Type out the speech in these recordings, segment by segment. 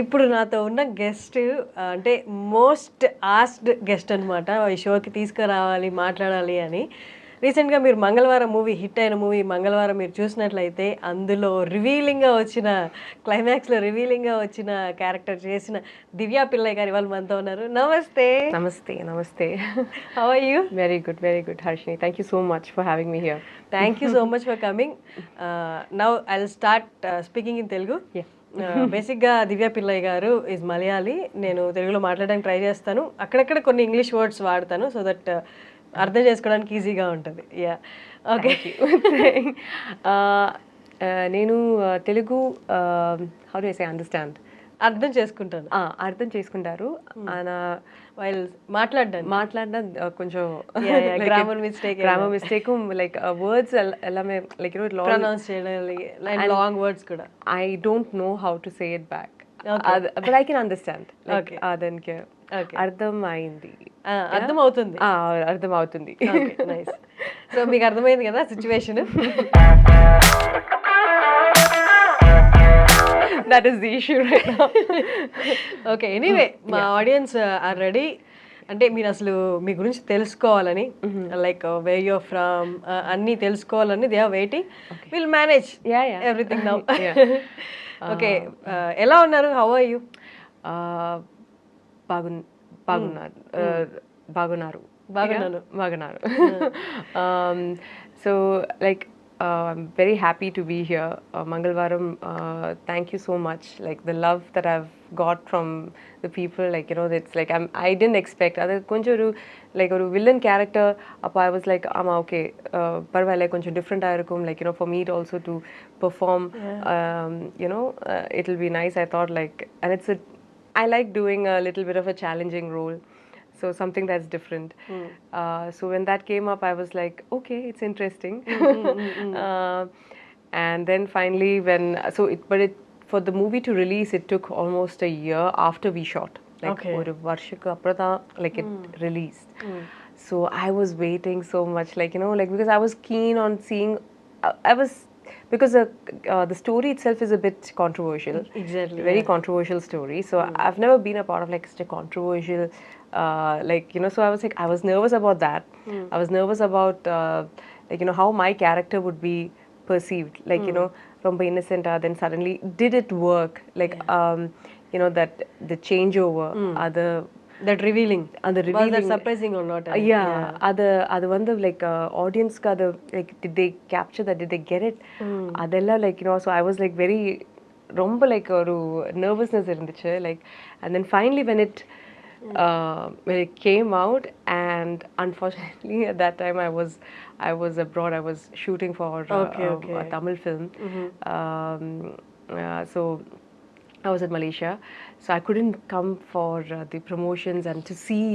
ఇప్పుడు నాతో ఉన్న గెస్ట్ అంటే మోస్ట్ ఆస్క్డ్ గెస్ట్ అనమాట. ఈ షోకి తీసుకురావాలి, మాట్లాడాలి అని. రీసెంట్‌గా మీరు మంగళవారం మూవీ హిట్ అయిన మూవీ మంగళవారం మీరు చూసినట్లయితే అందులో క్లైమాక్స్‌లో రివీలింగ్‌గా వచ్చిన క్యారెక్టర్ చేసిన దివ్య పిల్లై గారు ఇవాళ మనతో ఉన్నారు. నమస్తే. Namaste, namaste. How are you? Very good, Harshini. Thank you so much for having me here. Thank you so much for coming. Now I will start speaking in Telugu. బేసిక్గా దివ్య పిల్లై గారు ఈజ్ మలయాళీ. నేను తెలుగులో మాట్లాడడానికి ట్రై చేస్తాను. అక్కడక్కడ కొన్ని ఇంగ్లీష్ వర్డ్స్ వాడతాను so that అర్థం చేసుకోవడానికి ఈజీగా ఉంటుంది. Yeah okay. నేను Telugu how do I say understand అర్థం చేసుకుంటాను. అర్థం చేసుకుంటారు. వైల్ మాట్లాడడం కొంచెం గ్రామర్ మిస్టేక్ లైక్ వర్డ్స్ எல்லாமே లైక్ ప్రొనౌన్స్ చేయడం లాంగ్ వర్డ్స్ కూడా I don't know how to say it back but I can understand. దానికి అర్థం అయింది, అర్థం అవుతుంది. అర్థం అవుతుంది. నైస్. సో మీకు అర్థమైంది కదా situation. That is the issue right now. Okay, anyway మా ఆడియన్స్ ఆర్ రెడీ. అంటే మీరు అసలు మీ గురించి తెలుసుకోవాలని, లైక్ వేర్ యూర్ ఫ్రమ్ అన్నీ తెలుసుకోవాలని they are waiting. Will manage everything now. Okay, ఎలా ఉన్నారు? How are you? బాగున్నారు. So like I'm very happy to be here. Mangalvaram, thank you so much. Like the love that I've got from the people, like it's like I didn't expect. Other konchu like a villain character. I was like, okay. Parvale konchu different ayirukum. Like for me also to perform. It'll be nice. I thought like, and I like doing a little bit of a challenging role. So something that's different. So when that came up, I was like, okay, it's interesting. And then finally, for the movie to release, it took almost a year after we shot. Like like it released. So I was waiting so much, like because I was keen on seeing. Because the story itself is a bit controversial. Exactly. Very controversial story. So I've never been a part of like such a controversial, so I was like, I was nervous about that. I was nervous about, how my character would be perceived. Like, romba innocent, then suddenly, did it work? Like, that the changeover, that revealing. Was that surprising or not? அது வந்து like audience-க்கு அது like did they capture that, did they get it? அதெல்லாம் like so I was like very ரொம்ப like ஒரு nervousness இருந்துச்சு like. And then finally when it came out, and unfortunately at that time I was abroad. I was shooting for a Tamil film. So I was in Malaysia, so I couldn't come for the promotions and to see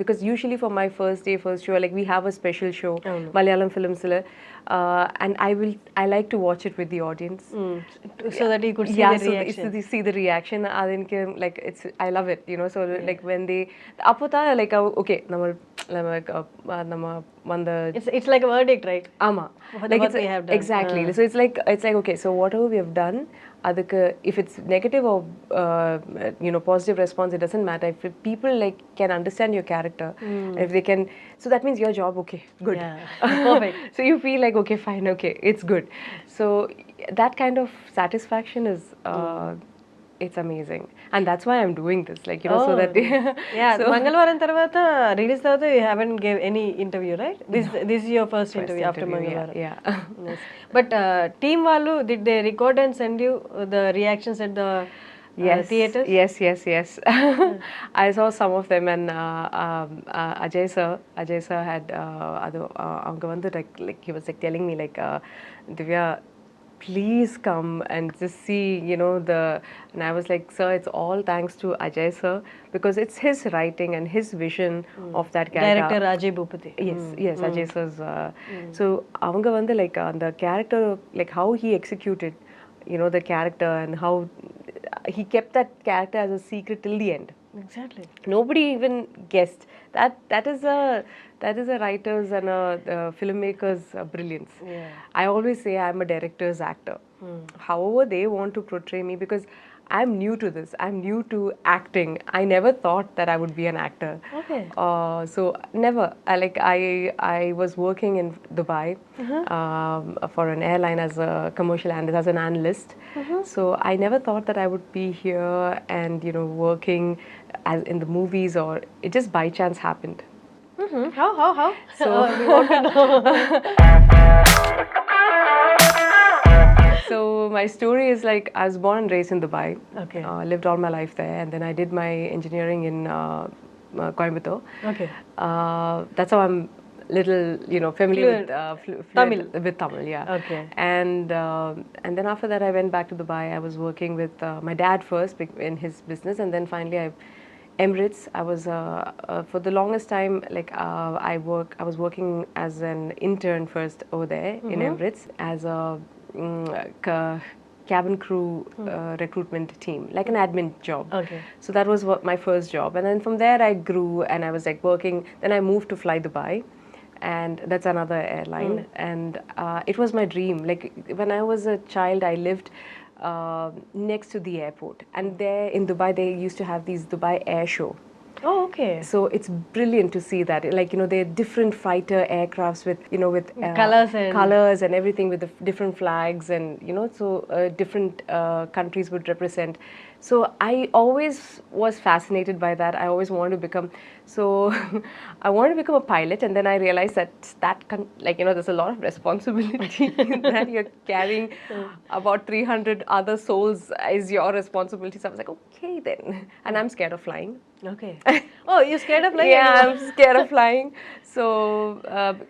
because usually for my first show, like we have a special show, Malayalam films, and I like to watch it with the audience, so that you could see the reaction. See the reaction. Like I love it, so like when they apota like okay, it's like a verdict, right? Like we have done. Exactly. So it's like okay, so whatever we have done, if it's negative or positive response, it doesn't matter. If people like can understand your character, if they can, so that means your job okay, good. Perfect. So you feel like okay, fine, okay, it's good. So that kind of satisfaction is it's amazing, and that's why I'm doing this, like so that so Mangalvaram tarvata release tarvata you haven't gave any interview, right? This is your first interview after Mangalvaram. Yeah. Yes. But team vallu, did they record and send you the reactions at the theaters? Yes. I saw some of them, and Ajay sir had avanga vandu like he was like telling me like Divya, please come and just see, and I was like, sir, it's all thanks to Ajay sir, because it's his writing and his vision of that character. Director Ajay Bhupati. Yes, Ajay sir's. So avanga vandu like the character, like how he executed, the character, and how he kept that character as a secret till the end. Exactly. Nobody even guessed. That is a writer's and a filmmaker's brilliance. Yeah. I always say I'm a director's actor. however they want to portray me, because I'm new to this. I'm new to acting. I never thought that I would be an actor. Okay. So never. I was working in Dubai for an airline as a commercial analyst, as an analyst. So I never thought that I would be here and working as in the movies, or it just by chance happened. How? So We want to know. So my story is like I was born and raised in Dubai. Okay. Lived all my life there, and then I did my engineering in Coimbatore. Okay. That's how I'm little, familiar with Tamil. with Tamil, yeah. Okay. And then after that, I went back to Dubai. I was working with my dad first in his business, and then finally Emirates. I was for the longest time, like I was working as an intern first over there in Emirates as a cabin crew recruitment team, like an admin job. Okay. So that was my first job, and then from there I grew and I was like working. Then I moved to Fly Dubai, and that's another airline. And it was my dream. Like when I was a child, I lived next to the airport, and there in Dubai they used to have these Dubai Air Show. Oh, okay. So it's brilliant to see that. Like, there are different fighter aircrafts with, with colors and everything, with the different flags, and, so different countries would represent. So I always was fascinated by that. I always wanted to become, so I wanted to become a pilot, and then I realized there's a lot of responsibility that you're carrying. About 300 other souls is your responsibility. So I was like, okay then. And I'm scared of flying. Okay. Oh, you're scared of flying? Yeah, I'm scared of flying. So,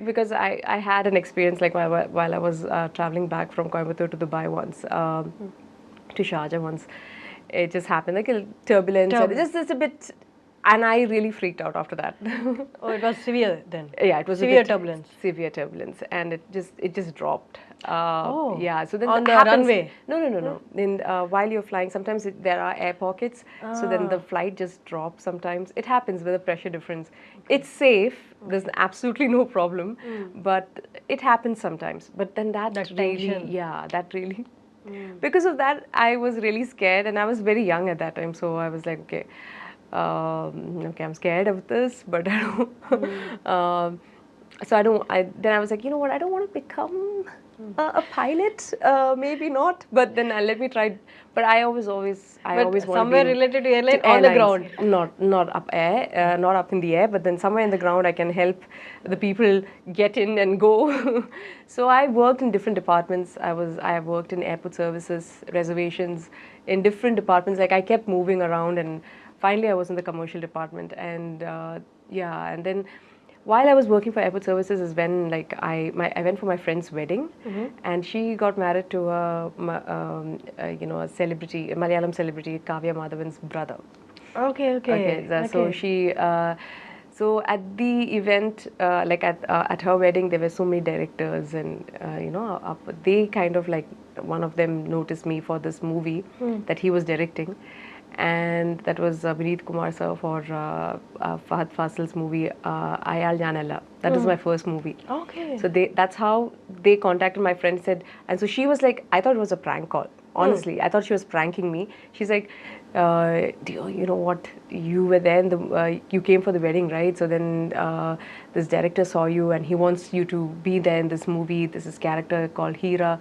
because I had an experience like while I was traveling back from Coimbatore to Dubai once, to Sharjah once, it just happened like a turbulence. And just a bit, and I really freaked out after that. Oh, it was severe then? Yeah, it was severe turbulence. Severe turbulence, and it just dropped. Yeah. So then on the runway? No. Then while you're flying, sometimes there are air pockets. So then the flight just drops. Sometimes it happens with a pressure difference. It's safe. There's absolutely no problem. But it happens sometimes. But then that really, tension. Because of that, I was really scared, and I was very young at that time. So I was like, okay, I'm scared of this, but I don't. So then I was like, you know what? I don't want to become a pilot. Maybe not. But then let me try. But I always want somewhere to be related to airline on the ground. Not up air, not up in the air, but then somewhere in the ground I can help the people get in and go. So I worked in different departments. I have worked in airport services, reservations, in different departments. Like I kept moving around, and finally I was in the commercial department. And and then while I was working for airport services is when like I went for my friend's wedding, and she got married to a celebrity, a Malayalam celebrity, Kavya Madhavan's brother. Okay. So she so at the event, like at her wedding, there were so many directors, and they kind of like, one of them noticed me for this movie that he was directing. And that was Vineet Kumar sir for Fahad Fasil's movie Ayal Janalla. That was my first movie. Okay. So that's how they contacted my friend, said, and so she was like, I thought it was a prank call. Honestly, I thought she was pranking me. She's like, dear, you know what? You were there, and you came for the wedding, right? So then this director saw you, and he wants you to be there in this movie. This is character called Hira.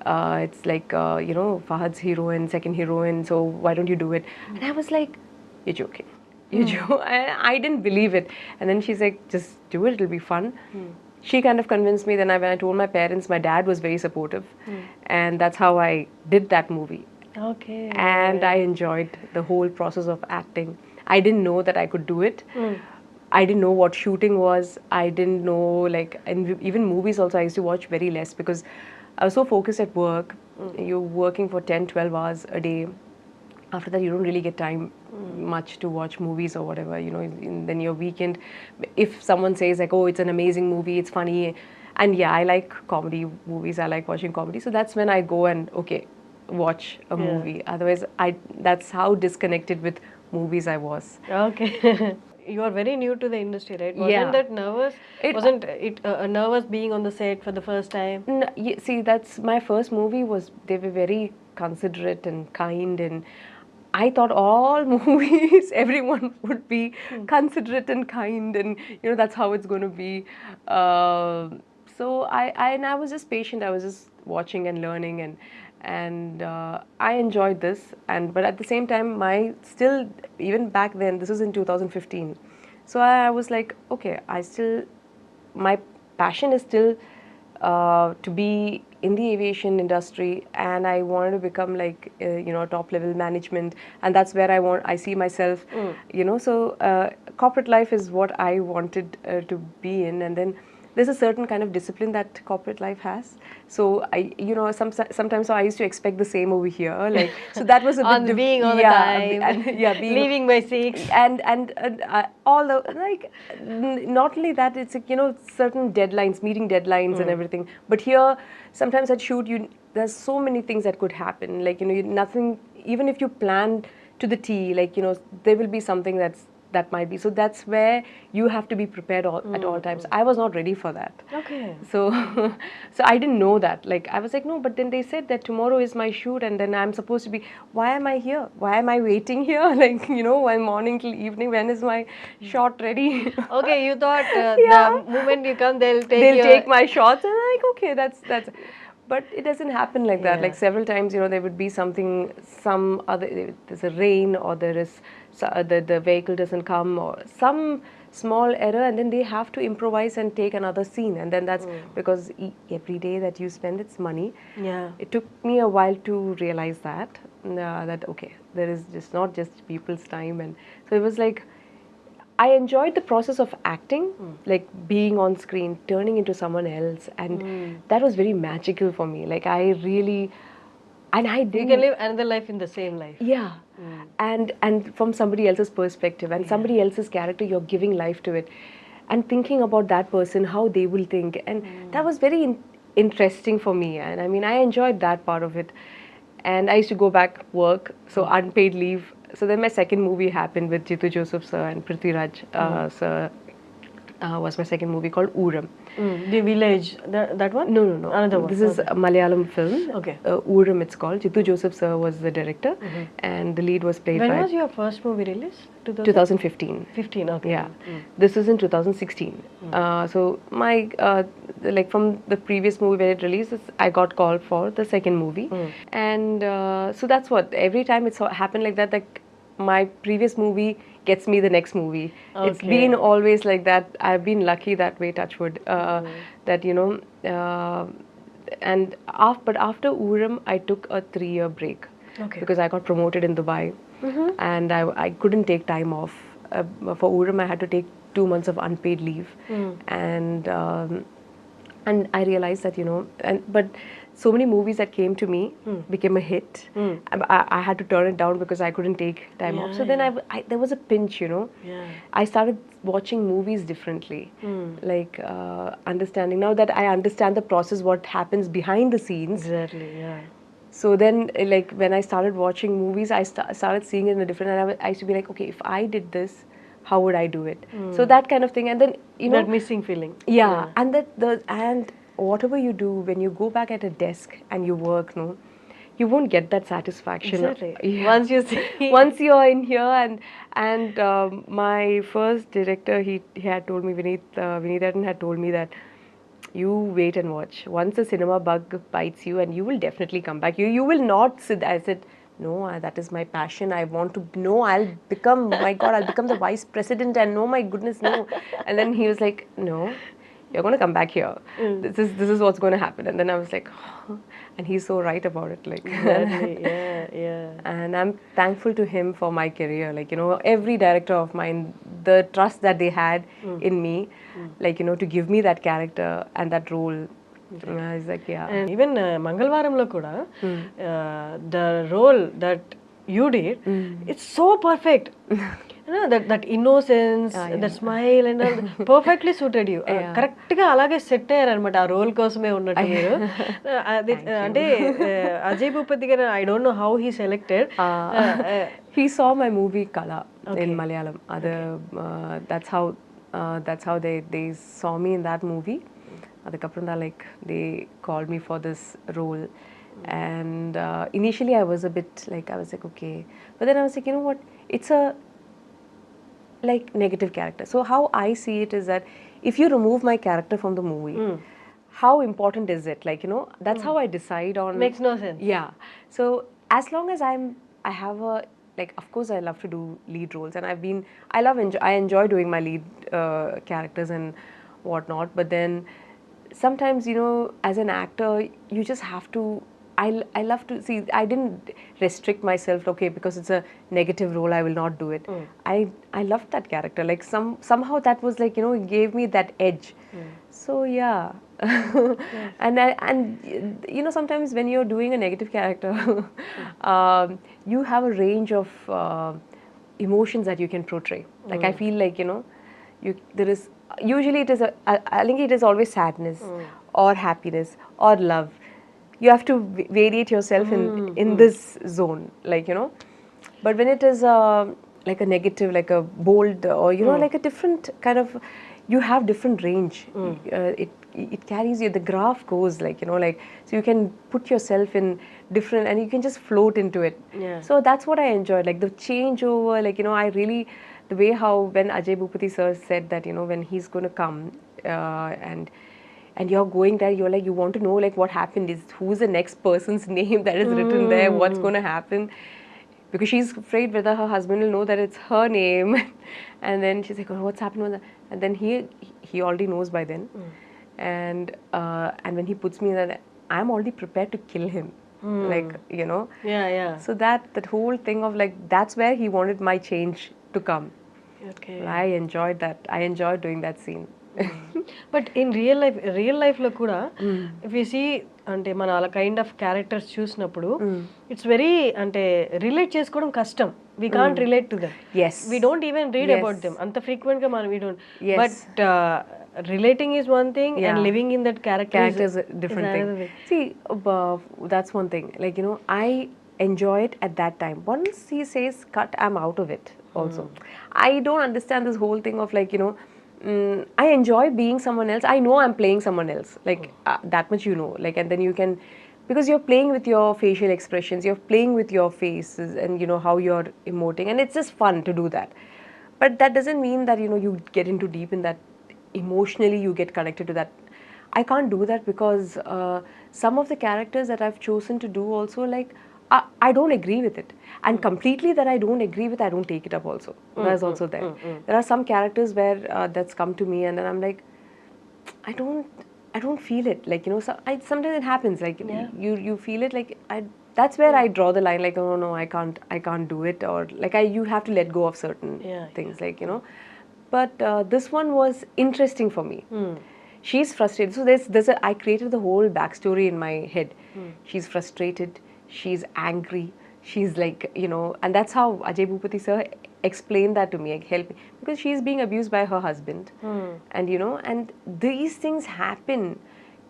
It's like, Fahad's heroine, second heroine. So why don't you do it? And I was like, you're joking. I didn't believe it. And then she's like, just do it. It'll be fun. She kind of convinced me. Then when I told my parents, my dad was very supportive. And that's how I did that movie. Okay. And I enjoyed the whole process of acting. I didn't know that I could do it. I didn't know what shooting was. I didn't know, like, and even movies also, I used to watch very less because I was so focused at work. You're working for 10, 12 hours a day. After that, you don't really get time much to watch movies or whatever, then your weekend, if someone says like, oh, it's an amazing movie, it's funny, and yeah, I like comedy movies, I like watching comedy, so that's when I go and, okay, watch a movie. Otherwise, that's how disconnected with movies I was. Okay. you are very new to the industry, right? Wasn't that nervous? Wasn't it nervous being on the set for the first time? See, that's my first movie. They were very considerate and kind, and I thought all movies, everyone would be considerate and kind, and that's how it's going to be. So I was just patient. I was just watching and learning, and I enjoyed this. But at the same time, still even back then, this was in 2015. So I was like, okay, my passion is still to be in the aviation industry, and I wanted to become like top level management, and that's where I see myself. So corporate life is what I wanted to be in, and then there's a certain kind of discipline that corporate life has. So sometimes I used to expect the same over here, like, so that was a bit being all the time, being leaving by 6, and all the, like, not only that, it's certain deadlines, meeting deadlines and everything. But here, sometimes at shoot, there's so many things that could happen. Like, nothing, even if you plan to the T, like, there will be something that might be. So that's where you have to be prepared at all times. I was not ready for that. Okay. So so I didn't know that. Like, I was like, no, but then they said that tomorrow is my shoot, and then I'm supposed to be, why am I here? Why am I waiting here? Like, one morning till evening, when is my shot ready? Okay, you thought the moment you come, they'll take my shots, and I'm like, okay, that's. But it doesn't happen like that. Like, several times, there would be there's a rain, or there is, the vehicle doesn't come, or some small error, and then they have to improvise and take another scene. And then that's because every day that you spend, it's money. Yeah. It took me a while to realize that, okay, there is just not just people's time. And so it was like, I enjoyed the process of acting, like being on screen, turning into someone else, and that was very magical for me. Like, I really, and I didn't. You can live another life in the same life. Yeah, and from somebody else's perspective and somebody else's character, you're giving life to it, and thinking about that person, how they will think, and that was very interesting for me. And I mean, I enjoyed that part of it, and I used to go back work, so unpaid leave. So then my second movie happened with Jitu Joseph sir and Prithviraj sir. Was my second movie called Ooram. The Village, that one? No. Another one. This is a Malayalam film. Okay. Ooram it's called. Jitu Joseph sir was the director, and the lead was played by... When was your first movie released? 2015. 15, okay. Yeah. This is in 2016. So my, like, from the previous movie when it released, I got called for the second movie. And so that's what, every time it's happened like that, like, my previous movie gets me the next movie. Okay. It's been always like that. I've been lucky that way, touch wood, that, and but after Ooram, I took a 3-year break. Okay. Because I got promoted in Dubai, and I couldn't take time off. For Ooram, I had to take 2 months of unpaid leave, and I realized that, but so many movies that came to me became a hit. I had to turn it down because I couldn't take time off. So then there was a pinch, I started watching movies differently, like understanding, now that I understand the process, what happens behind the scenes. Exactly, yeah. So then, like, when I started watching movies, I started seeing it in a different, and I used to be like, okay, if I did this, how would I do it? So that kind of thing. And then, that missing feeling. Yeah. And whatever you do, when you go back at a desk and you work, you won't get that satisfaction. Exactly. Yeah. Once you see, once you're in here, and my first director, he had told me, Vineethan had told me that, you wait and watch. Once the cinema bug bites you, and you will definitely come back. You will not sit. I said, no, that is my passion. I want to know. I'll become the vice president, and no, my goodness, no. And then he was like, no, you're going to come back here. This is what's going to happen. And then I was like, oh. And he's so right about it. Like, exactly. Yeah. And I'm thankful to him for my career. Like, every director of mine, the trust that they had in me, like, to give me that character and that role. It's like, yeah. And even Mangalvaramlo kuda, the role that you did, it's so perfect. That innocence, that smile, and all, perfectly suited you. Correct ga alage set ayyaru anamata aa role kosame unnattu meeru. Ante Ajay Bhupathi garu, I don't know how he selected. He saw my movie Kala. in Malayalam. That's how they saw me in that movie. Adukapram da, like they called me for this role, and initially I was a bit like, I was like, okay, but then I was like, you know what, it's a like negative character. So how I see it is that if you remove my character from the movie, how important is it? Like, that's how I decide on. Makes no sense. Yeah. So as long as I have a, like, of course I love to do lead roles, and I enjoy doing my lead characters and whatnot. But then sometimes, as an actor, you just have to. I love to see. I didn't restrict myself. Okay, because it's a negative role, I will not do it. I loved that character. Like somehow that was like, it gave me that edge. So yeah. And sometimes when you're doing a negative character, you have a range of emotions that you can portray. Like I feel like, there is usually it is I think it is always sadness or happiness or love. You have to variate yourself in this zone, like, but when it is like a negative, like a bold, or like a different kind of, you have different range. It carries you, the graph goes, like, like, so you can put yourself in different, and you can just float into it. So that's what I enjoyed, like the changeover, like, I really, the way how when Ajay Bhupati sir said that, when he's going to come and you're going there, you're like, you want to know, like, what happened, is who's the next person's name that is written there, what's going to happen, because she's afraid whether her husband will know that it's her name. And then she's like, oh, what's happened with that? And then he already knows by then. And when he puts me in that, I'm already prepared to kill him. Like, so that whole thing of, like, that's where he wanted my change to come. I enjoyed that. I enjoyed doing that scene. But in real life lo kuda, if you see ante mana ala kind of characters చూసినప్పుడు, it's very ante relate చేసుకోవడం కష్టం. We can't relate to them. Yes. We don't even read about them. Anta frequent ga we don't. Yes. But relating is one thing, and living in that character is a different thing. See, that's one thing. Like, I enjoy it at that time. Once he says cut, I'm out of it also. I don't understand this whole thing of, like, I enjoy being someone else. I know I'm playing someone else. Like, that much, like, and then you can, because you're playing with your facial expressions, you're playing with your faces, and how you're emoting, and it's just fun to do that. But that doesn't mean that, you get into deep in that, emotionally you get connected to that. I can't do that, because some of the characters that I've chosen to do also, like, I don't agree with it, and completely that I don't agree with, I don't take it up also. That's also there. There are some characters where that's come to me, and then I'm like, I don't feel it, like, sometimes it happens, like, you feel it, like, that's where I draw the line, like, oh no, I can't do it, or like, you have to let go of certain things, like, but this one was interesting for me. She's frustrated, so I created the whole backstory in my head. She's frustrated, she's angry, she's like, and that's how Ajay Bhupati sir explained that to me, like, help me, because she's being abused by her husband. And and these things happen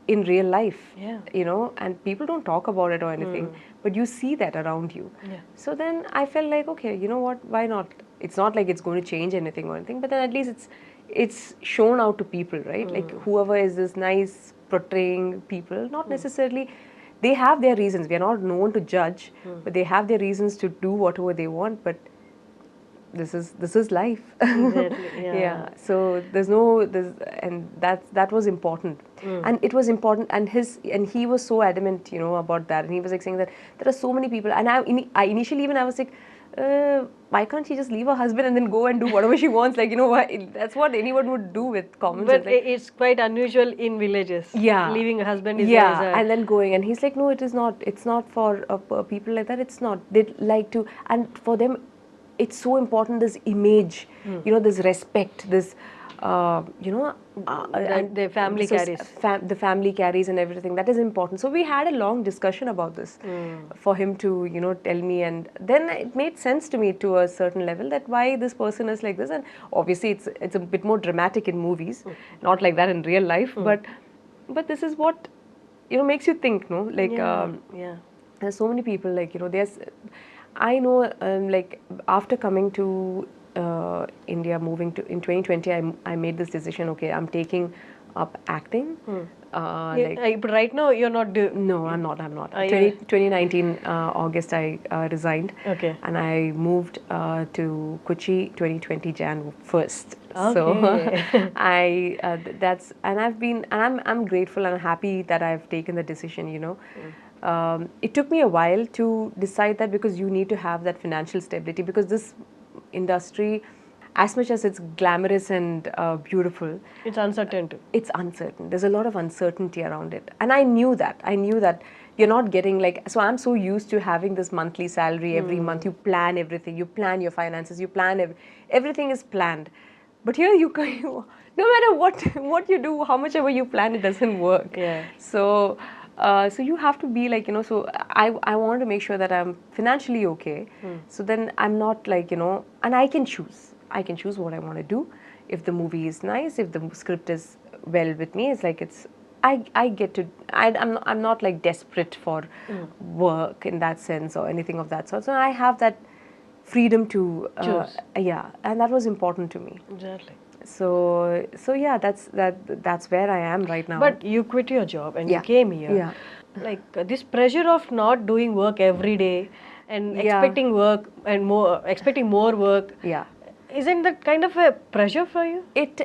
in real life, and people don't talk about it or anything, but you see that around you. So then I felt like, okay, you know what, why not? It's not like it's going to change anything or anything, but then at least it's shown out to people, right? Like, whoever is this nice portraying people, not necessarily, they have their reasons. We are not known to judge, but they have their reasons to do whatever they want. But this is life. Exactly. Yeah. So and that was important, and it was important, and he was so adamant, about that, and he was like saying that there are so many people, and I initially even I was like, why can't she just leave her husband and then go and do whatever she wants? Like, that's what anyone would do with common sense. But it's quite unusual in villages. Leaving a husband is and then going, and he's like, no, it is not. It's not for people like that. It's not. They like to, and for them, it's so important. This image, this respect, this. And the family carries. The family carries and everything. That is important. So we had a long discussion about this for him to, tell me. And then it made sense to me to a certain level that why this person is like this. And obviously it's a bit more dramatic in movies, not like that in real life. But this is what, makes you think, no? Like, there's so many people, like, I know, like, after coming to India, moving to in 2020, I made this decision. Okay, I'm taking up acting. But right now you're not No, I'm not. 2019 August, I resigned. Okay. And I moved to Kochi 2020 Jan 1st. So Okay. that's and I've been and I'm grateful and happy that I've taken the decision. It took me a while to decide that, because you need to have that financial stability, because this industry, as much as it's glamorous and beautiful, It's uncertain too. it's uncertain. There's a lot of uncertainty around it. And I knew that you're not getting so I'm so used to having this monthly salary every month. You plan everything, you plan your finances, you plan everything is planned. But here no matter what you do, how much ever you plan, it doesn't work. Yeah. So you have to be so I want to make sure that I'm financially okay. So then I'm not and I can choose what I want to do. If the movie is nice, if the script is well with me, I get to, I'm not desperate for work in that sense or anything of that sort. So I have that freedom to choose. Yeah, and that was important to me. Exactly. So yeah, that's where I am right now. But you quit your job and you came here. Yeah. This pressure of not doing work every day and expecting work and expecting more work. Yeah. Isn't that kind of a pressure for you? It's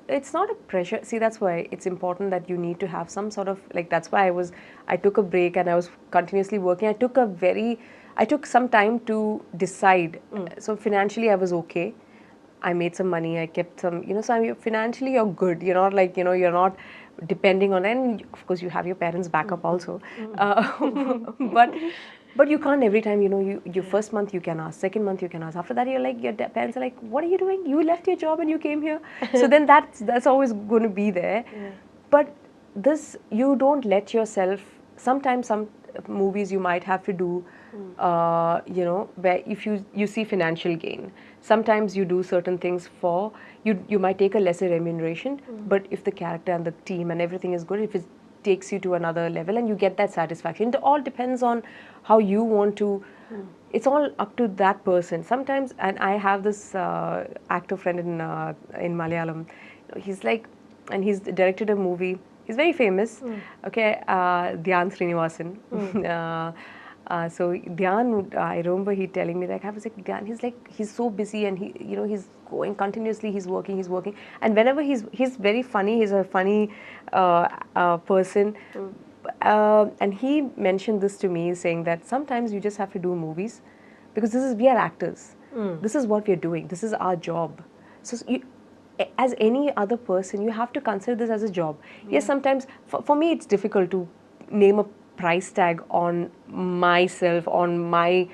it's not a pressure. See, that's why it's important that you need to have some sort of that's why I took a break and I was continuously working. I took some time to decide. So financially I was okay. I made some money. I kept some, so financially you're good. You're not you're not depending on, and of course you have your parents' backup also. But you can't every time, your first month you can ask, second month you can ask. After that, your parents are like, what are you doing? You left your job and you came here. So then that's always going to be there. Yeah. But you don't let yourself, sometimes some movies you might have to do, where if you see financial gain. Sometimes you do certain things you might take a lesser remuneration, but if the character and the team and everything is good, if it takes you to another level and you get that satisfaction. It all depends on how you want to, it's all up to that person. Sometimes, and I have this actor friend in Malayalam, and he's directed a movie, he's very famous, Dhyan Srinivasan. So Dhyan, I remember he telling me, I was like, Dhyan, he's so busy and he's going continuously, he's working, and whenever he's very funny, he's a funny person, and he mentioned this to me, saying that sometimes you just have to do movies because we are actors, this is what we're doing, this is our job. So as any other person, you have to consider this as a job. Yes, sometimes for me it's difficult to name a price tag on myself, on my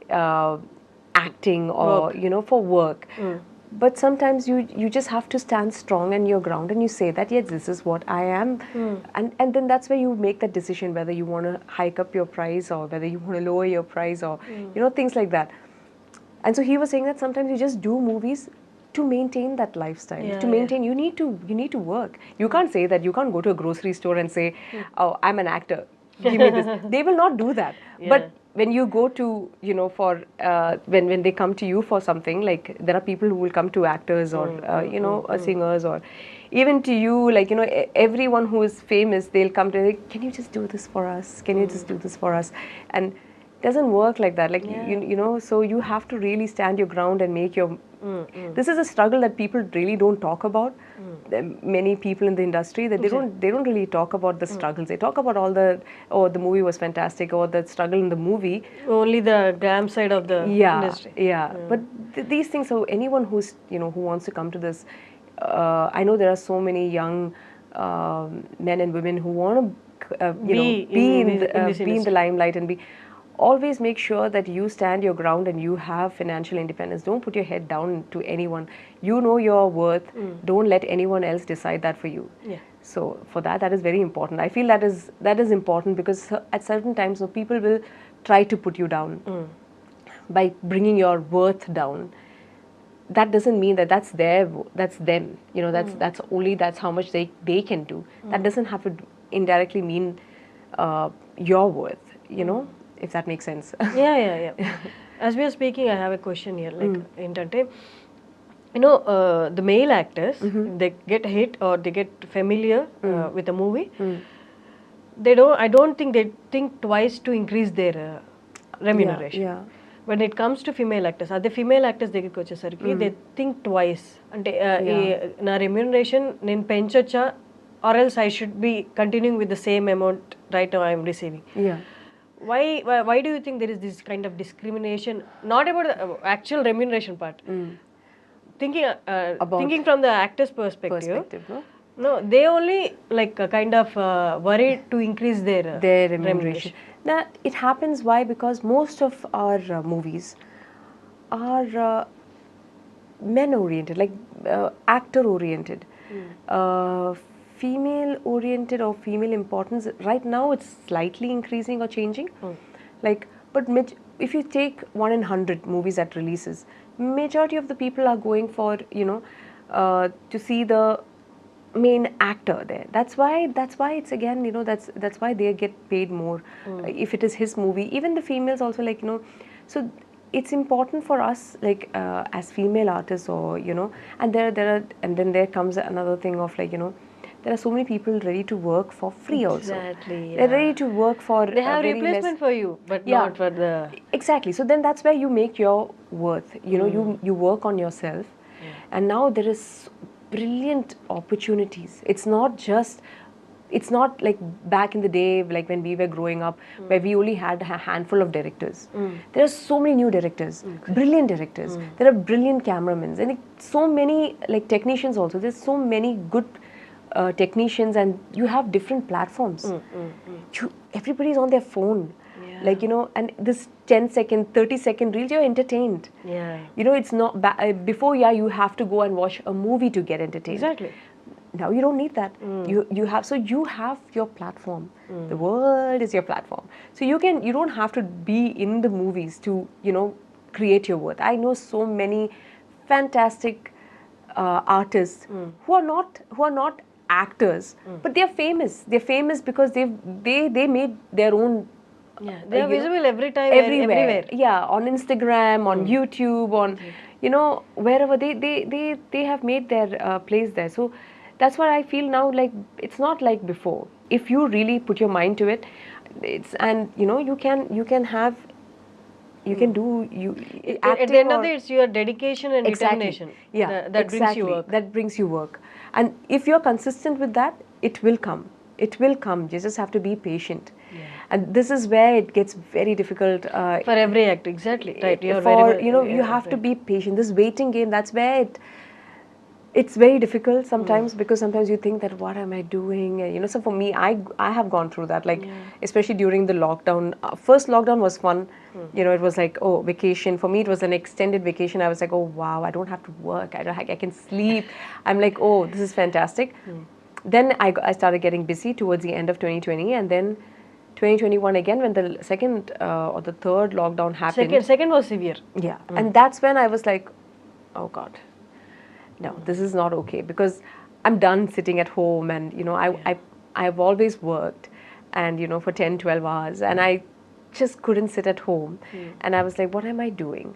acting or for work. But sometimes you just have to stand strong in your ground and you say that yes, this is what I am, and then that's where you make that decision whether you want to hike up your price or whether you want to lower your price or things like that. And so he was saying that sometimes you just do movies to maintain that lifestyle, to maintain, you need to work. You can't say that, you can't go to a grocery store and say, oh, I'm an actor, give me this. They will not do that. But when you go to, for when they come to you for something, there are people who will come to actors or singers, or even to you, everyone who is famous, they'll come to you, can you just do this for us? Can you just do this for us? And it doesn't work like that. So you have to really stand your ground and make your. This is a struggle that people really don't talk about. Many people in the industry, that they don't really talk about the struggles. They talk about all the movie was fantastic, or the struggle in the movie. Only the glam side of the industry. But these things. So anyone who's who wants to come to this, I know there are so many young men and women who want to be in the limelight and be. Always make sure that you stand your ground and you have financial independence. Don't put your head down to anyone. You know your worth. Don't let anyone else decide that for you. So for that is very important. I feel that is important, because at certain times people will try to put you down by bringing your worth down. That doesn't mean that's them. That's how much they can do. That doesn't have to indirectly mean your worth. If that makes sense. Yeah. As we are speaking, I have a question here. Like, ఏంటంటే, the male actors, if they get hit or they get familiar with a movie, I don't think they think twice to increase their remuneration. Yeah. When it comes to female actors, అదే female actors దగ్గరికి వచ్చేసరికి they think twice. అంటే నా remuneration నేను పెంచొచ్చా, or else I should be continuing with the same amount right now I'm receiving. Why do you think there is this kind of discrimination? Not about the actual remuneration part. Thinking from the actor's perspective, no, they only like kind of worried to increase their remuneration. Now, it happens why? Because most of our movies are men oriented, like actor oriented. Female oriented or female importance right now it's slightly increasing or changing. Like, but if you take 1 in 100 movies that releases, majority of the people are going for to see the main actor there. That's why it's again, that's why they get paid more. If it is his movie, even the females also, like, so it's important for us, like as female artists, or and there are, and then there comes another thing of, like, there are so many people ready to work for free also. Exactly, yeah. They're ready to work for they have replacement for you, but not for the... Exactly. So then that's where you make your worth. You work on yourself, and now there is brilliant opportunities. It's not like back in the day, like when we were growing up, where we only had a handful of directors. There are so many new directors, brilliant directors. There are brilliant cameramen, and so many, like, technicians also. There's so many good technicians, and you have different platforms. Everybody's on their phone. Like, and this 10-second, 30-second reels, you're entertained. It's not before, you have to go and watch a movie to get entertained. Exactly. Now you don't need that. You have your platform. The world is your platform. So you don't have to be in the movies to create your worth. I know so many fantastic artists who are not actors, but they're famous. They're famous because they made their own. They are visible every time, everywhere. Yeah, on Instagram, on YouTube, on wherever they have made their place there. So that's what I feel now. Like, it's not like before. If you really put your mind to it, you can have. You can do at the end of the day, it's your dedication and determination. That brings you work. That brings you work. And if you're consistent with that, it will come. It will come. You just have to be patient. And this is where it gets very difficult for every actor. Exactly, right. You have to be patient. This waiting game, that's where it's very difficult sometimes, because sometimes you think that, what am I doing? So for me, I have gone through that, like, especially during the lockdown. First lockdown was fun. It was like, oh, vacation. For me, it was an extended vacation. I was like, oh wow, I don't have to work. I can sleep. I'm like, oh, this is fantastic. Then I started getting busy towards the end of 2020, and then 2021 again, when the second or the third lockdown happened. Second was severe. Yeah, and that's when I was like, oh God, no, this is not okay, because I'm done sitting at home, and I've always worked, and for 10-12 hours, and I just couldn't sit at home. And I was like, what am I doing?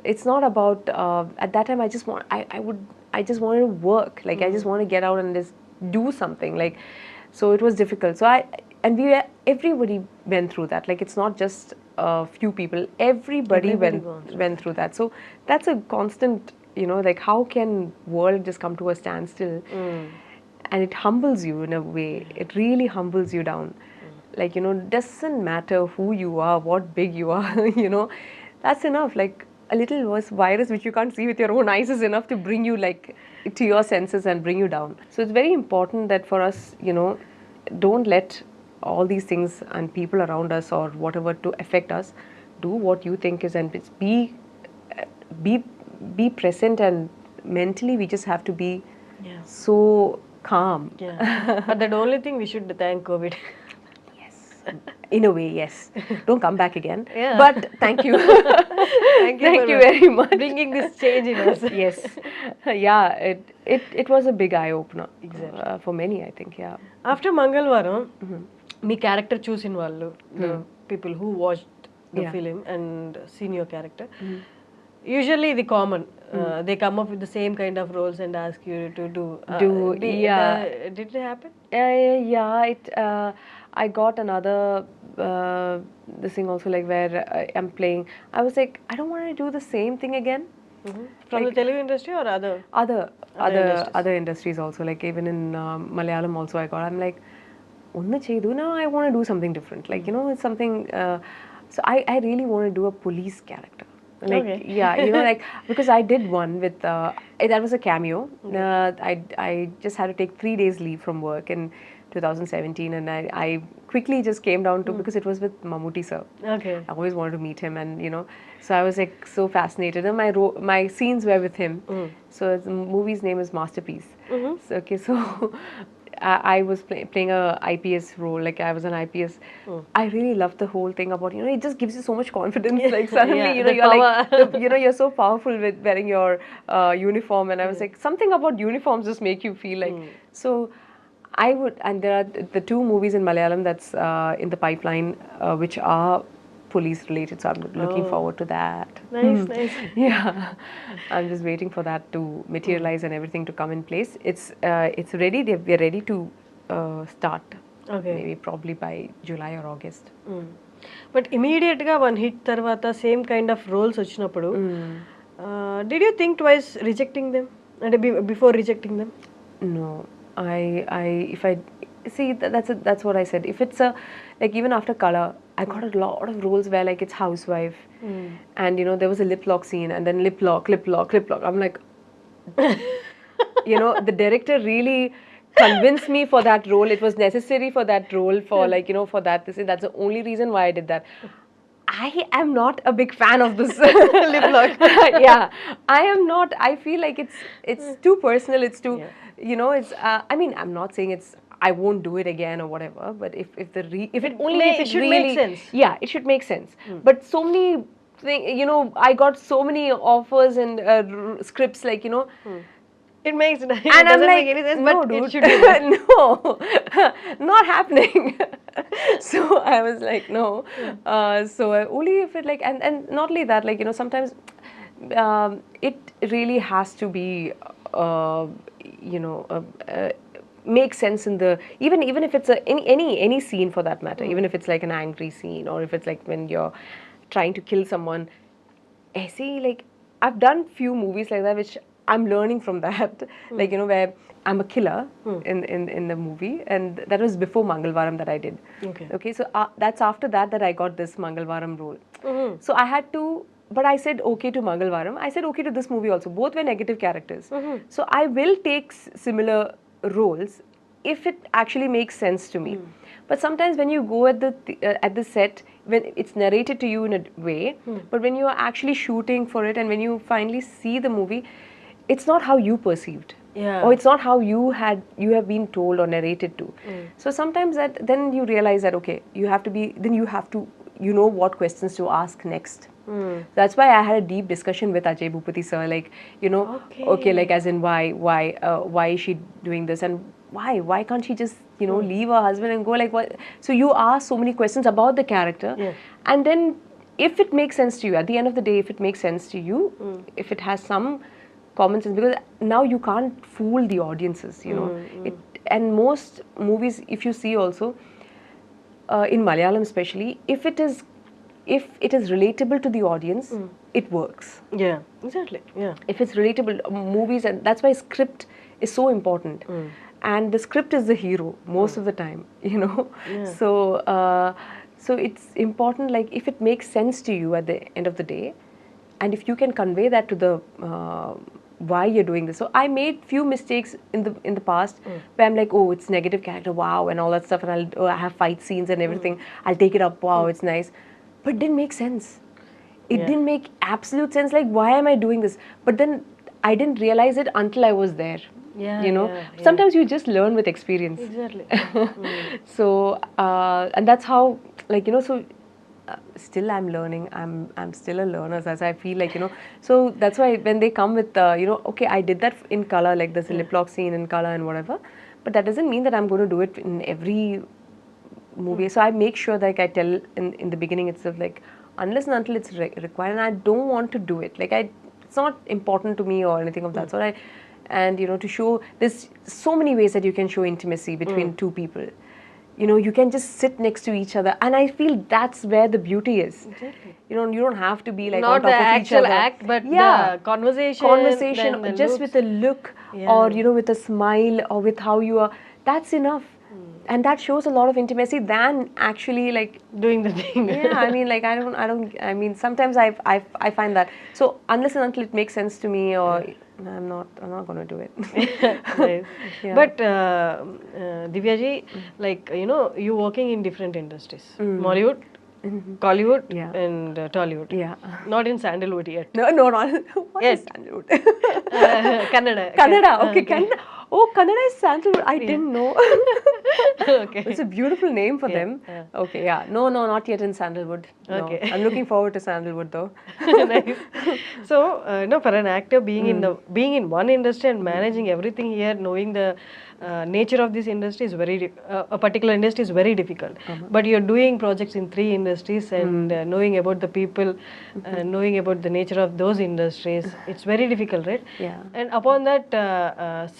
It's not about at that time I just wanted to work, like, I just want to get out and just do something, like, so it was difficult. So everybody went through that. Like, it's not just a few people, everybody went through that. So that's a constant, like, how can world just come to a standstill? And it humbles you in a way. It really humbles you down. Like, doesn't matter who you are, what big you are, that's enough. Like, a little virus which you can't see with your own eyes is enough to bring you, like, to your senses and bring you down. So it's very important that for us, don't let all these things and people around us or whatever to affect us. Do what you think is, and be present, and mentally we just have to be so calm. But the only thing, we should thank COVID. In a way, yes. Don't come back again. But thank you. Thank you very much. Bringing this change in us. Yes. It was a big eye opener. Exactly. For many, I think. After Mangalvaram, me character చూసిన వాళ్ళు, the people who watched the film and seen your character. Usually the common, they come up with the same kind of roles and ask you to do. Did it happen? Yeah, I got another this thing also, like where I'm playing. I was like, I don't want to do the same thing again. From the Telugu industry or Other industries also, like even in Malayalam also I got. I'm like, "Unna chedu now. I want to do something different. Like it's something." So I really want to do a police character. Like like because I did one with that was a cameo. I just had to take 3 days leave from work in 2017, and I quickly just came down to because it was with Mammootty sir. Okay. I always wanted to meet him, and so I was like so fascinated, and my scenes were with him. So the movie's name is Masterpiece. So I was playing a IPS role, like I was an IPS. I really loved the whole thing about it just gives you so much confidence. Like suddenly you're like you're so powerful with wearing your uniform, and I was like, something about uniforms just make you feel like so. I would, and there are the 2 movies in Malayalam that's in the pipeline, which are police related. So I'm looking forward to that. Nice. Yeah, I'm just waiting for that to materialize and everything to come in place. It's ready. We're ready to start. Okay. Maybe probably by July or August. But immediate ga one hit tarvata same kind of roles vachinappudu, did you think twice rejecting them? And before rejecting them? No. If I see that's what I said. If it's like even after Color, I got a lot of roles where like it's housewife, and there was a lip lock scene, and then lip lock. I'm like, the director really convinced me for that role. It was necessary for that role, for like for that. That's the only reason why I did that. I am not a big fan of this lip lock. Yeah, I am not. I feel like it's too personal. It's too, it's. I mean, I'm not saying it's. I won't do it again or whatever. But if it should really, make sense. Yeah, it should make sense. But so many I got so many offers and scripts, like It makes it and I'm doesn't like, make any sense, no, but dude, it should be. no, not happening. So I was like, no. So only if it like, and not only that, like sometimes it really has to be, make sense in the even if it's any scene for that matter, even if it's like an angry scene, or if it's like when you're trying to kill someone. I see, like I've done few movies like that, which I'm learning from that, like where I'm a killer in the movie, and that was before Mangalvaram that I did. Okay, so that's after that I got this Mangalvaram role. So I had to, but I said okay to Mangalvaram. I said okay to this movie also. Both were negative characters. So I will take similar roles if it actually makes sense to me. But sometimes when you go at the set, when it's narrated to you in a way, but when you are actually shooting for it, and when you finally see the movie, it's not how you perceived, or it's not how you have been told or narrated to. So sometimes then you realize that okay, you have to what questions to ask next. That's why I had a deep discussion with Ajay Bhupati sir, like okay, like as in why is she doing this, and why can't she just leave her husband and go, like what? So you ask so many questions about the character, and then if it makes sense to you at the end of the day, if it makes sense to you, if it has some common sense, because now you can't fool the audiences, and most movies, if you see also in Malayalam especially, if it is relatable to the audience, it works. Yeah, exactly. Yeah, if it's relatable, movies, and that's why script is so important. And the script is the hero most of the time, so it's important, like if it makes sense to you at the end of the day, and if you can convey that to the why you're doing this. So I made few mistakes in the past, where I'm like, oh, it's negative character, wow, and all that stuff, and I have fight scenes and everything, I'll take it up, wow, it's nice, but it didn't make sense. It didn't make absolute sense, like why am I doing this? But then I didn't realize it until I was there. Sometimes you just learn with experience. Exactly. So and that's how, like so still I'm learning. I'm still a learner, as I feel like so that's why when they come with okay, I did that in Color, like there's a lip lock scene in Color and whatever, but that doesn't mean that I'm going to do it in every movie. So I make sure that I tell in the beginning itself, like unless and until it's required, and I don't want to do it. Like it's not important to me or anything of that sort. And you know, to show, there's so many ways that you can show intimacy between two people. You know, you can just sit next to each other, and I feel that's where the beauty is. Exactly. You know, you don't have to be like Not on top the of each actual other. act, but Yeah. the conversation, Conversation, then the just looks. with a look, Yeah. or you know, with a smile, or with how you are. That's enough, and that shows a lot of intimacy than actually like Doing the thing. yeah. I mean, like I mean, sometimes I find that. So unless and until it makes sense to me, or I'm not going to do it. Nice. Yeah. But Divyaji, like you know, you working in different industries, Mollywood, Collywood, Yeah. and Tollywood. Yeah. Not in Sandalwood yet. No, not. What is Yes. sandalwood? Kannada. Kannada. Okay, Kannada. Oh, Kannada is sandalwood. I didn't know. Okay. It's a beautiful name for them. yeah. Okay, yeah. No, not yet in sandalwood. No. Okay. I'm looking forward to sandalwood though. Nice. So, for an actor being in one industry and managing everything here, knowing the nature of this industry is a particular industry is very difficult. But you're doing projects in 3 industries and knowing about the people, knowing about the nature of those industries, it's very difficult, right? Yeah. And upon that,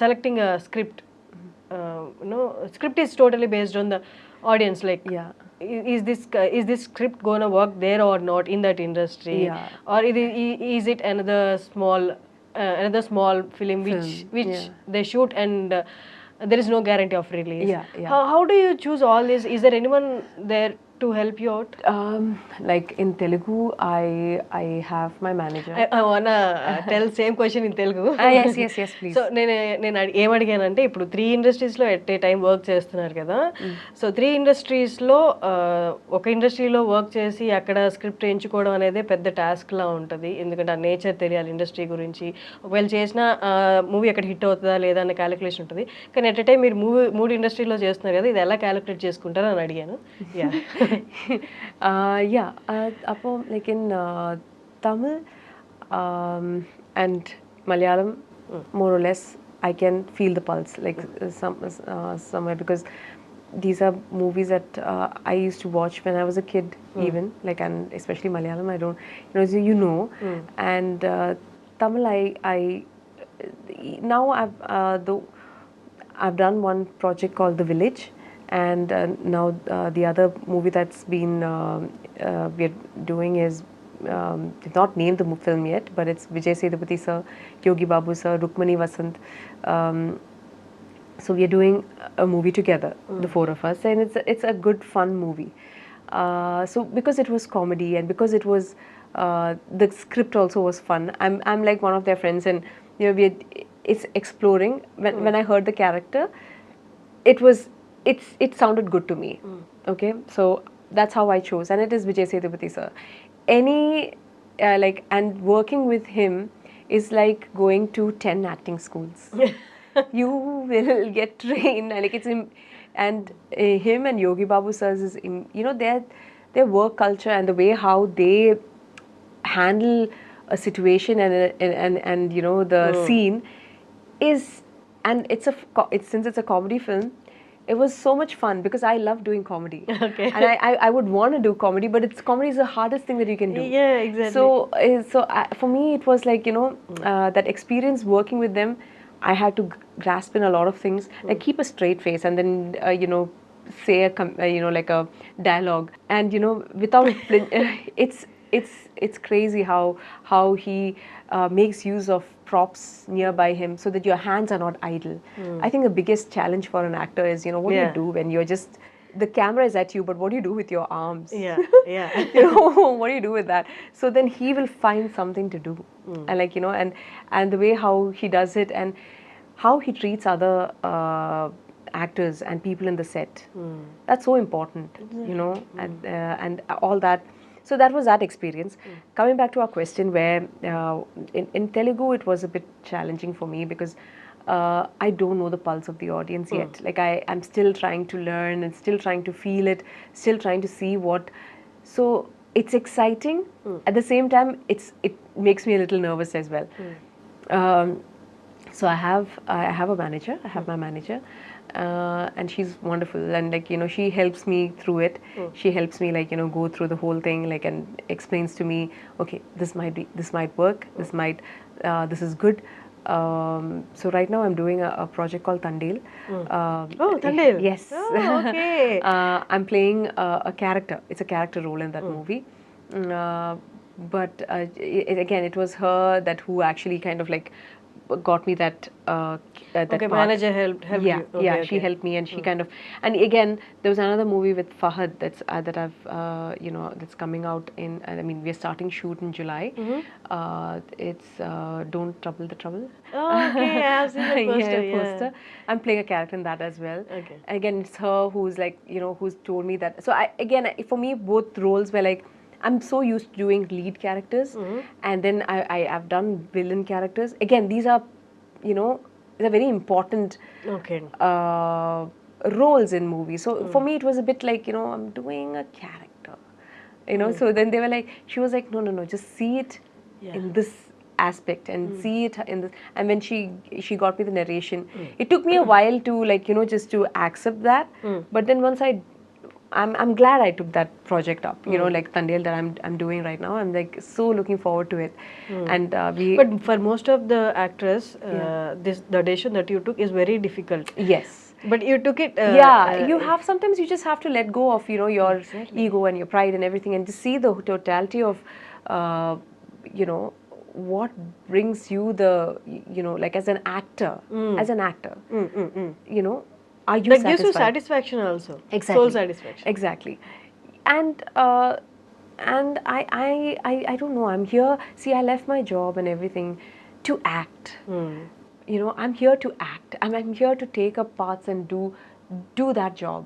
selecting a script, script is totally based on the audience. Like, Yeah. is this script gonna work there or not in that industry, Yeah. or is it another small film which yeah. they shoot and there is no guarantee of release. Yeah, yeah. How do you choose all this? Is there anyone there to help you out? Like in Telugu, I have my manager. I wanna tell same question in Telugu. Yes, please. So నేను ఏం అడిగానంటే ఇప్పుడు 3 ఇండస్ట్రీస్లో at a time work చేస్తున్నారు కదా. So 3 ఇండస్ట్రీస్లో ఒక ఇండస్ట్రీలో work చేసి అక్కడ script ఎంచుకోవడం అనేది పెద్ద టాస్క్లా ఉంటుంది. ఎందుకంటే ఆ నేచర్ తెలియాలి ఇండస్ట్రీ గురించి. ఒకవేళ చేసిన మూవీ అక్కడ హిట్ అవుతుందా లేదా అనే క్యాలిక్యులేషన్ ఉంటుంది. కానీ ఎట్ ఏ టైం మీరు 3 ఇండస్ట్రీలో చేస్తున్నారు కదా, ఇది ఎలా క్యాలిక్యులేట్ చేసుకుంటారు అని అడిగాను. Yeah like in Tamil and Malayalam, more or less, I can feel the pulse, like somewhere, because these are movies that I used to watch when I was a kid, even, like, and especially Malayalam, I don't, and Tamil, I now I've done one project called The Village. And now the other movie that's been we're doing is they've not named the film yet, but it's Vijay Sethupathi sir, Yogi Babu sir, Rukmani Vasant. So we're doing a movie together, the 4 of us, and it's a good fun movie. So because it was comedy and because it was the script also was fun. I'm like one of their friends, and you know, it's exploring. When I heard the character, it sounded good to me. Okay, so that's how I chose, and it is Vijay Sethupathi sir. And working with him is like going to 10 acting schools. You will get trained, like him and Yogi Babu sirs is their work culture and the way how they handle a situation and the scene is, and since it's a comedy film, it was so much fun because I love doing comedy. Okay. And I would want to do comedy, but comedy is the hardest thing that you can do. Yeah, exactly. So for me, it was like, that experience working with them, I had to grasp in a lot of things, like keep a straight face and then, say like a dialogue. And, without, it's crazy how he makes use of props nearby him so that your hands are not idle. I think the biggest challenge for an actor is, what do you do when you're just, the camera is at you, but what do you do with your arms? Yeah. What do you do with that? So then he will find something to do. And like, and the way how he does it and how he treats other actors and people in the set. That's so important, and all that. So that was that experience. Coming back to our question, where in Telugu it was a bit challenging for me because I don't know the pulse of the audience yet. Like I'm still trying to learn and still trying to feel it, still trying to see what. So it's exciting. At the same time, it makes me a little nervous as well. So I have a manager. I have my manager, and she's wonderful. And like she helps me through it. She helps me like go through the whole thing, like, and explains to me, okay, this might work. This is good. So right now I'm doing a project called Tandil. Oh, Tandil. Yes. Oh, okay. I'm playing a character. It's a character role in that movie. But again, it was her that who actually kind of like got me that that Okay, part. manager helped Yeah, you. Okay, yeah, okay. she helped me, and she kind of, and again, there was another movie with Fahad that I've that's coming out in. I mean, we're starting shoot in July. It's Don't Trouble the Trouble. Oh, okay, I have seen the poster. Yeah, poster. I'm playing a character in that as well. Okay. Again, it's her who's like who's told me that. So for me, both roles were like, I'm so used to doing lead characters, and then I've done villain characters. Again, these are, they're very important Okay. roles in movies. So for me, it was a bit like, I'm doing a character, So then they were like, she was like, no, just see it in this aspect and see it in this. And when she got me the narration, it took me a while to like, just to accept that. But then once I'm glad I took that project up, like Tandil that I'm doing right now. I'm like so looking forward to it. And But for most of the actors, the decision that you took is very difficult. Yes. But you took it. Sometimes you just have to let go of, your ego and your pride and everything, and just see the totality of, what brings you the, like as an actor, are you that gives you satisfied? satisfaction also. Exactly. Soul satisfaction. Exactly. And I don't know. I'm here. See, I left my job and everything to act. I'm here to act. I'm here to take up parts and do that job.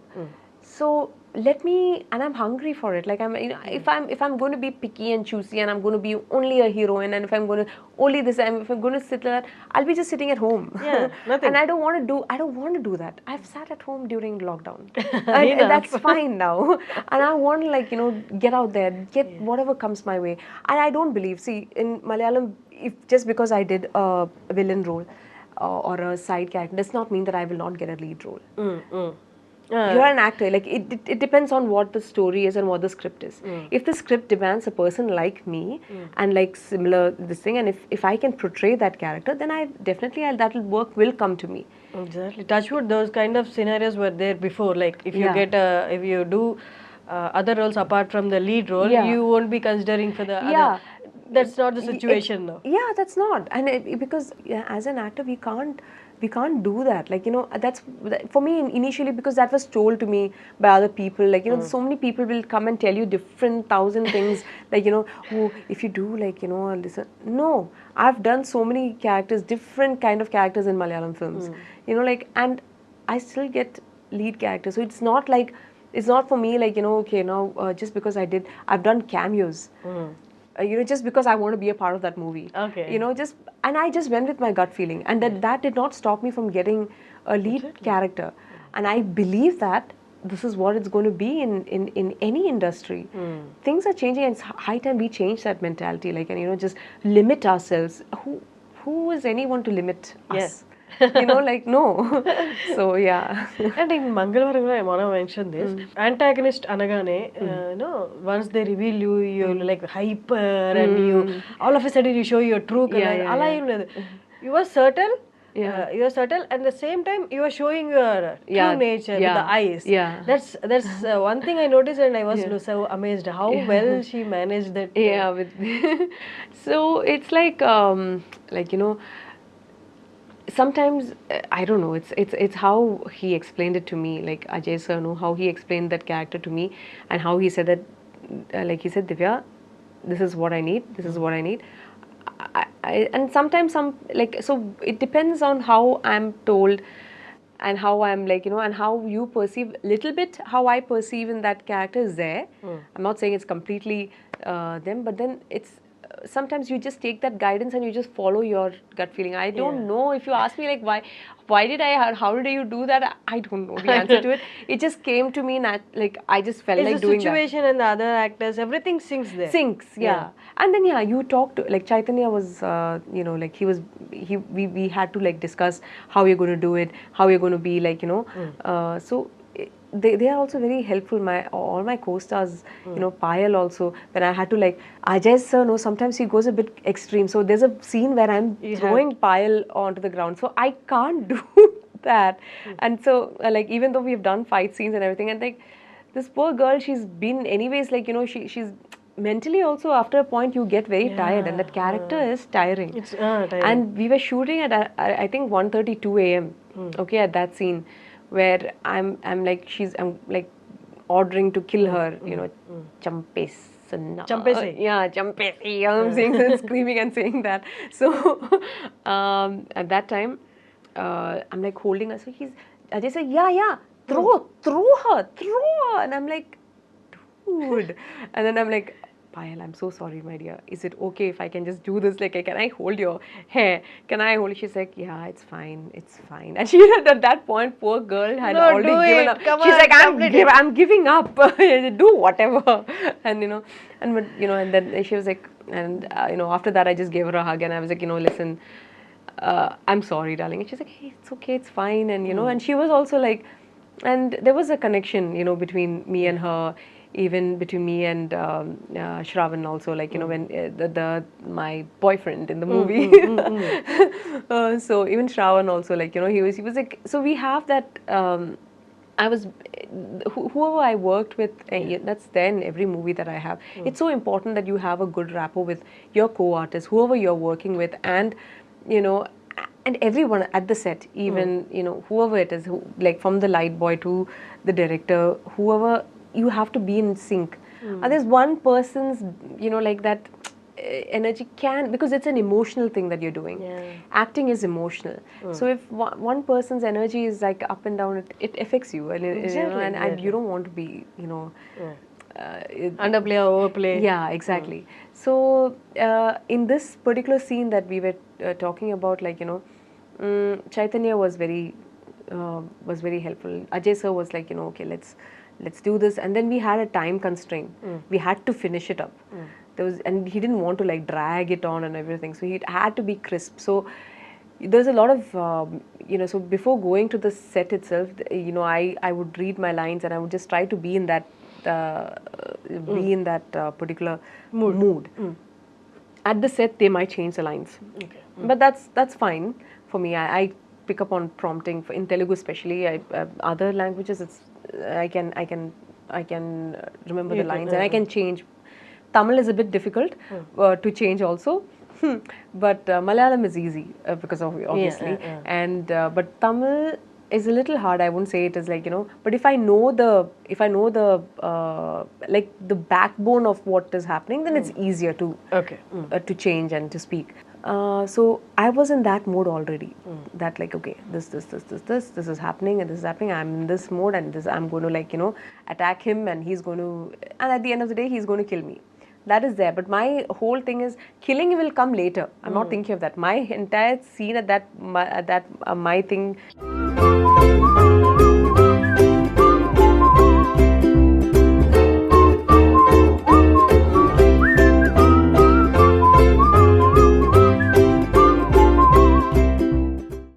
So let me, and I'm hungry for it. Like if I'm going to be picky and choosy, and I'm going to be only a heroine, and if I'm going to only this, and if I'm going to sit there, I'll be just sitting at home. Yeah, nothing. And I don't want to do that. I've sat at home during lockdown, and that's fine now. And I want to like get out there, get whatever comes my way. And I don't believe. See, in Malayalam, just because I did a villain role or a side character does not mean that I will not get a lead role. You're an actor. Like it depends on what the story is and what the script is. If the script demands a person like me and like similar this thing, and if I can portray that character, then that will come to me. Exactly. Touchwood, those kind of scenarios were there before. Like if you if you do other roles apart from the lead role, you won't be considering for the other. That's not the situation now. Yeah, that's not. And because as an actor, we can't do that. Like that's for me initially, because that was told to me by other people. Like so many people will come and tell you different 1,000 things. Like oh, if you do like listen. No, I've done so many characters, different kind of characters in Malayalam films. And I still get lead characters. So it's not for me like okay now just because I've done cameos. Just because I want to be a part of that movie. Okay. And I just went with my gut feeling, and that did not stop me from getting a lead character. And I believe that this is what it's going to be in any industry. Things are changing, and it's high time we change that mentality. Like, and just limit ourselves. Who is anyone to limit us? Like no. So yeah. And in Mangalvaram, I want to mention this. Antagonist anagane, once they reveal you're like hyper, and you all of a sudden you show your true color. You are subtle. You are subtle, and at the same time you are showing your true nature with the eyes. Yeah. That's one thing I noticed, and I was so amazed how well she managed that. Yeah. So it's like sometimes I don't know. It's how he explained it to me. Like Ajay sir, how he explained that character to me, and how he said that, like he said, Divya, this is what I need. This is what I need. And sometimes so it depends on how I'm told, and how I'm like and how you perceive. Little bit how I perceive in that character is there. I'm not saying it's completely them, but then it's sometimes you just take that guidance and you just follow your gut feeling. I don't know, if you ask me like why did I, how did you do that, I don't know the answer to it. It just came to me, like I just felt like doing that. It's the situation and the other actors, everything syncs there. Syncs, yeah. And then you talked to, like Chaitanya was, like we had to like discuss how you're going to do it, how you're going to be like, so they are also very helpful. All my co-stars, Payal also, when I had to like, Ajay sir, no, sometimes he goes a bit extreme. So there's a scene where I'm throwing Payal onto the ground. So I can't do that. And so like, even though we've done fight scenes and everything, and like, this poor girl, she's been anyways, like, she's mentally also, after a point you get very tired, and that character is tiring. It's tiring. And we were shooting at I think 1:32 a.m. Okay, at that scene where I'm like ordering to kill her, Champes. Champese. Yeah, Champese. I'm saying, screaming and saying that. So at that time, I'm like holding her. So Ajay said, yeah, throw her, and I'm like, dude. And then I'm like, Payal, I'm so sorry, my dear. Is it okay if I can just do this? Like, can I hold your hair? Can I hold it? She's like, yeah, it's fine. And she at that point, poor girl had already given up. Come She's on, like, I'm giving up. Do whatever. And and then she was like, and after that, I just gave her a hug, and I was like, listen, I'm sorry, darling. And she's like, hey, it's okay, it's fine. And and she was also like, and there was a connection, between me and her, even between me and Shravan also, like, when my boyfriend in the movie. So even Shravan also, like, he was like, so we have that, whoever I worked with, that's there in every movie that I have. It's so important that you have a good rapport with your co-artist, whoever you're working with, and, and everyone at the set, even, whoever it is, like from the light boy to the director, whoever, you have to be in sync. There's one person's, like that energy because it's an emotional thing that you're doing. Acting is emotional. So if one person's energy is like up and down, it affects you, and and you don't want to be, underplay or overplay. Yeah, exactly. So in this particular scene that we were talking about, like, Chaitanya was very helpful. Ajay sir was like, okay, let's do this. And then we had a time constraint. We had to finish it up. And he didn't want to like drag it on and everything. So he had to be crisp. So there's a lot of, so before going to the set itself, I would read my lines, and I would just try to be in that, particular mood. At the set, they might change the lines. Okay. But that's fine for me. I pick up on prompting in Telugu, especially. Other languages, I can remember the lines, and I can change. Tamil is a bit difficult to change also, but Malayalam is easy because of obviously, and but Tamil is a little hard. I wouldn't say it is like, but if I know the like the backbone of what is happening, then it's easier to to change and to speak. So I was in that mode already. That like, okay, this is happening, and this is happening. I'm in this mode, and I'm going to like, attack him, and he's going to, and at the end of the day, he's going to kill me. That is there. But my whole thing is, killing will come later. I'm not thinking of that. My entire scene at that my thing.